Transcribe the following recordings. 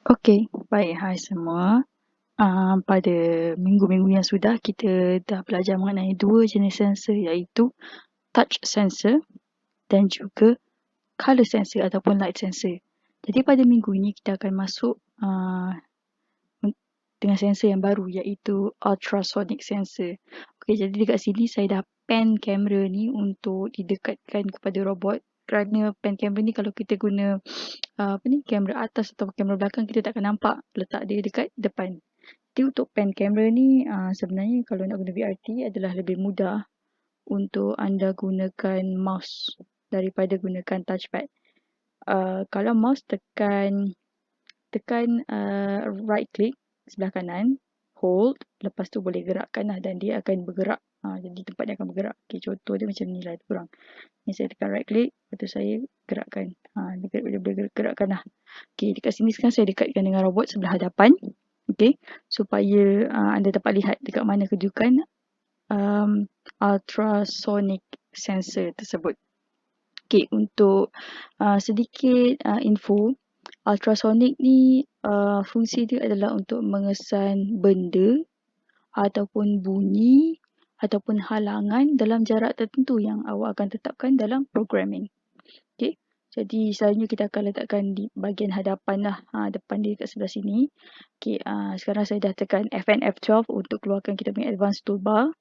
Okey, baik. Hai semua. Pada minggu-minggu yang sudah, kita dah belajar mengenai dua jenis sensor, iaitu touch sensor dan juga colour sensor ataupun light sensor. Jadi pada minggu ini kita akan masuk dengan sensor yang baru, iaitu ultrasonic sensor. Okey, jadi dekat sini saya dah pan kamera ni untuk didekatkan kepada robot, kerana pan kamera ni kalau kita guna kamera atas atau kamera belakang, kita tak akan nampak letak dia dekat depan. Jadi untuk pan kamera ni sebenarnya kalau nak guna VRT adalah lebih mudah untuk anda gunakan mouse daripada gunakan touchpad. Kalau mouse tekan right click sebelah kanan, hold, lepas tu boleh gerakkan lah dan dia akan bergerak. Jadi tempat dia akan bergerak. Okay, contoh dia macam ni lah kurang. Ni saya tekan right click, lepas tu saya gerakkan. Dia boleh gerakkan lah. Okay, dekat sini sekarang saya dekatkan dengan robot sebelah hadapan. Okay, supaya anda dapat lihat dekat mana kedudukan ultrasonic sensor tersebut. Okay, untuk sedikit info, ultrasonic ni fungsi dia adalah untuk mengesan benda ataupun bunyi ataupun halangan dalam jarak tertentu yang awak akan tetapkan dalam programming. Okay, jadi selalunya kita akan letakkan di bahagian hadapan lah, depan dia kat sebelah sini. Okay, sekarang saya dah tekan F9 F12 untuk keluarkan kita punya advanced toolbar.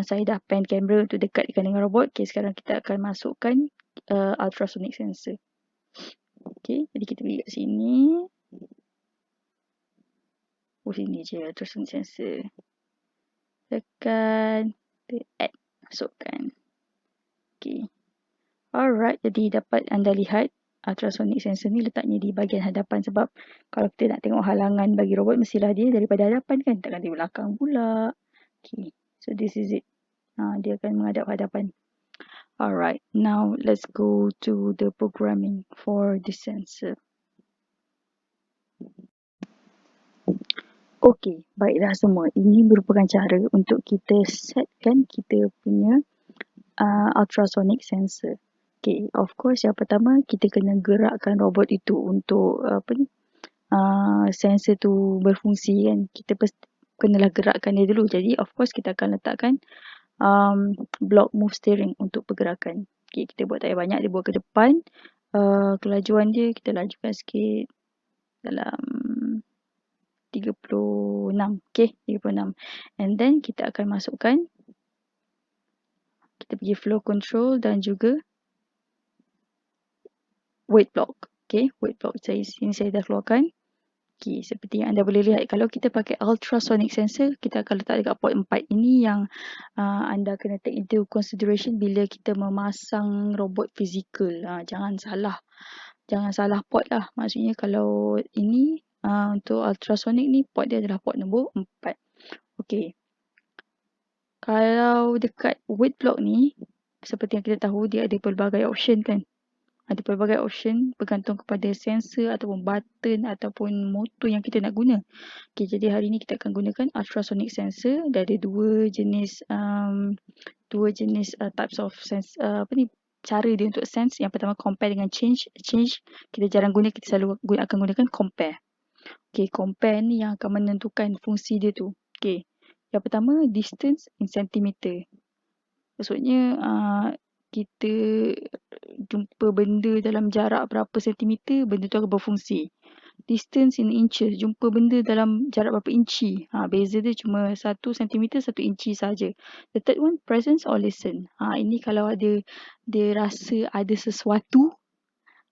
Saya dah pan kamera untuk dekatkan dengan robot. Okay, sekarang kita akan masukkan ultrasonic sensor. Okay, jadi kita pergi kat sini. Sini je ultrasonic sensor. Tekan, add, masukkan. Okay. Alright, jadi dapat anda lihat ultrasonic sensor ni letaknya di bahagian hadapan, sebab kalau kita nak tengok halangan bagi robot, mestilah dia daripada hadapan kan, takkan di belakang pula. Okay, so this is it. Dia akan menghadap hadapan. Alright, now let's go to the programming for the sensor. Okay, baiklah semua. Ini merupakan cara untuk kita setkan kita punya ultrasonic sensor. Okay, of course yang pertama kita kena gerakkan robot itu untuk sensor tu berfungsi kan. Kita kenalah gerakkan dia dulu. Jadi of course kita akan letakkan block move steering untuk pergerakan. Okay, kita buat tak payah banyak, dia buat ke depan. Kelajuan dia kita lajukan sikit dalam 36. Okay, 36. And then kita akan masukkan, kita pergi flow control dan juga weight block. Okay, weight block sini saya dah keluarkan. Okay, seperti yang anda boleh lihat, kalau kita pakai ultrasonic sensor, kita akan letak dekat port 4. Ini yang anda kena take into consideration bila kita memasang robot fizikal. Jangan salah port lah. Maksudnya kalau ini untuk ultrasonic ni, port dia adalah port nombor 4. Okay. Kalau dekat weight block ni, seperti yang kita tahu, dia ada pelbagai option kan. Ada pelbagai option bergantung kepada sensor ataupun button ataupun motor yang kita nak guna. Okay, jadi hari ni kita akan gunakan ultrasonic sensor. Dia ada dua jenis types of sense, cara dia untuk sense. Yang pertama compare dengan change. Kita jarang guna, kita selalu akan gunakan compare. Okay, compare ni yang akan menentukan fungsi dia tu. Okay, yang pertama distance in centimeter. Maksudnya kita jumpa benda dalam jarak berapa sentimeter, benda tu akan berfungsi. Distance in inches, jumpa benda dalam jarak berapa inci. Beza dia cuma 1 cm 1 inci saja. The third one, presence or listen. Ini kalau dia rasa ada sesuatu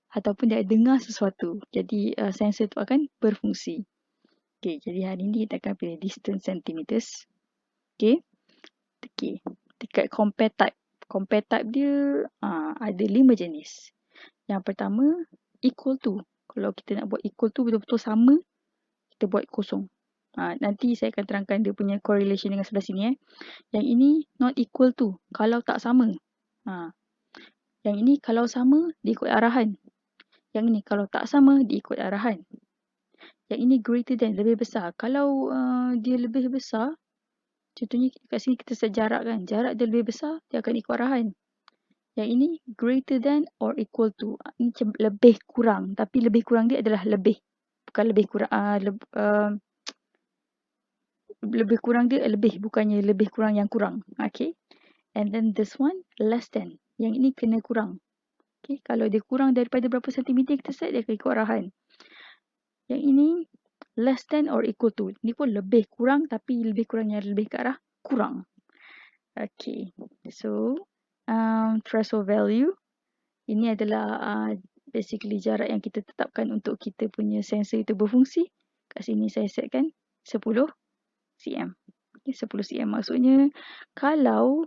ataupun dia dengar sesuatu. Jadi sensor tu akan berfungsi. Okay, jadi hari ni kita akan pilih distance centimeters. Okay. Dekat compare type. Compare type dia ada 5 jenis. Yang pertama, equal to. Kalau kita nak buat equal to betul-betul sama, kita buat kosong. Nanti saya akan terangkan dia punya correlation dengan sebelah sini. Yang ini not equal to, kalau tak sama. Yang ini kalau sama, dia ikut arahan. Yang ini kalau tak sama, dia ikut arahan. Yang ini greater than, lebih besar. Kalau dia lebih besar, contohnya kat sini kita set jarak kan. Jarak dia lebih besar, dia akan ikut arahan. Yang ini greater than or equal to. Ini lebih kurang. Tapi lebih kurang dia adalah lebih. bukan lebih kurang, lebih kurang dia lebih, bukannya lebih kurang yang kurang. Okay. And then this one, less than. Yang ini kena kurang. Okay. Kalau dia kurang daripada berapa sentimeter kita set, dia akan ikut arahan. Yang ini, less than or equal to. Ni pun lebih kurang, tapi lebih kurangnya lebih ke arah kurang. Okay. So, threshold value. Ini adalah basically jarak yang kita tetapkan untuk kita punya sensor itu berfungsi. Kat sini saya setkan 10 cm. Okay, 10 cm maksudnya kalau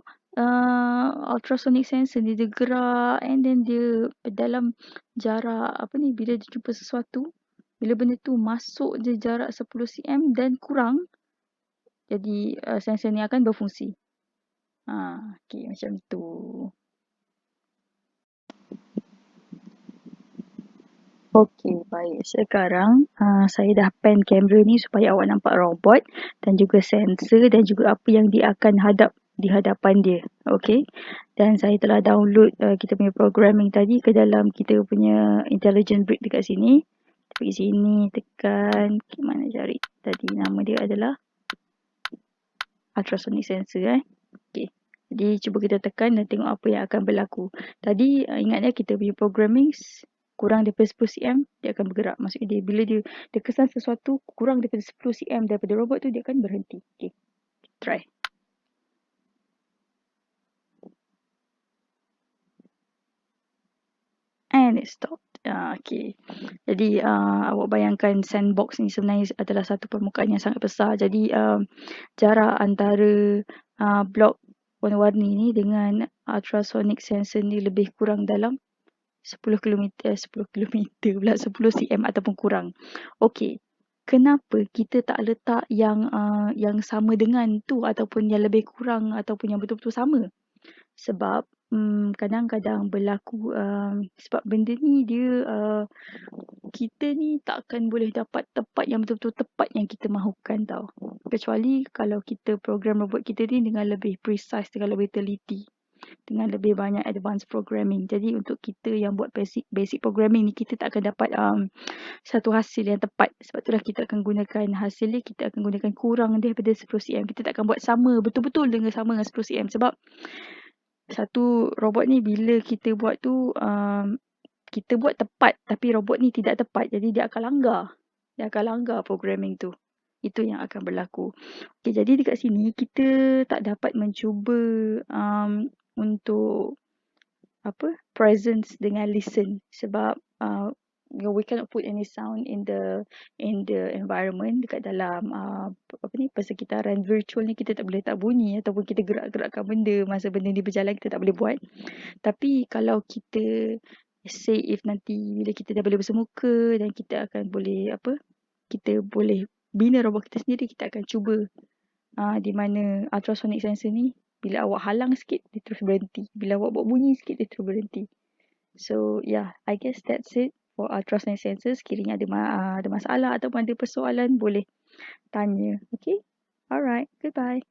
ultrasonic sensor ni dia gerak and then dia dalam jarak apa ni, bila dia jumpa sesuatu, bila benda tu masuk je jarak 10 cm dan kurang, jadi sensor ni akan berfungsi. Okay, macam tu. Okey, baik. Sekarang saya dah pan kamera ni supaya awak nampak robot dan juga sensor dan juga apa yang dia akan hadap di hadapan dia. Okey. Dan saya telah download kita punya programming tadi ke dalam kita punya intelligent brick dekat sini. Pergi sini, tekan. Okay, mana cari? Tadi nama dia adalah ultrasonic sensor. Okey. Jadi cuba kita tekan dan tengok apa yang akan berlaku. Tadi ingat kita punya programming kurang daripada 10 cm dia akan bergerak. Maksudnya dia bila dia kesan sesuatu kurang daripada 10 cm daripada robot tu, dia akan berhenti. Okay, try. And it stopped. Okay. Jadi awak bayangkan sandbox ni sebenarnya adalah satu permukaan yang sangat besar. Jadi jarak antara blok warna-warni ni dengan ultrasonic sensor ni lebih kurang dalam 10 kilometer pula 10 cm ataupun kurang. Okey. Kenapa kita tak letak yang sama dengan tu ataupun yang lebih kurang ataupun yang betul-betul sama? Sebab kadang-kadang berlaku sebab benda ni dia kita ni takkan boleh dapat tepat yang betul-betul tepat yang kita mahukan tau. Kecuali kalau kita program robot kita ni dengan lebih precise, dengan lebih teliti, dengan lebih banyak advanced programming. Jadi untuk kita yang buat basic programming ni, kita tak akan dapat satu hasil yang tepat. Sebab itulah kita akan gunakan hasil ni, kita akan gunakan kurang daripada 10 cm. Kita tak akan buat sama betul-betul sama dengan 10 cm. Sebab satu robot ni bila kita buat tu kita buat tepat tapi robot ni tidak tepat. Jadi dia akan langgar. Dia akan langgar programming tu. Itu yang akan berlaku. Okay, jadi dekat sini kita tak dapat mencuba untuk presence dengan listen sebab we cannot put any sound in the environment dekat dalam persekitaran virtual ni. Kita tak boleh tak bunyi ataupun kita gerak-gerakkan benda masa benda ni berjalan, kita tak boleh buat. Tapi kalau kita say if nanti bila kita dah boleh bersemuka dan kita akan boleh kita boleh bina robot kita sendiri, kita akan cuba di mana ultrasonic sensor ni bila awak halang sikit dia terus berhenti, bila awak buat bunyi sikit dia terus berhenti. So yeah, I guess that's it for ultrasonic sensors. Sekiranya ada masalah ataupun ada persoalan, boleh tanya. Okay, alright, goodbye.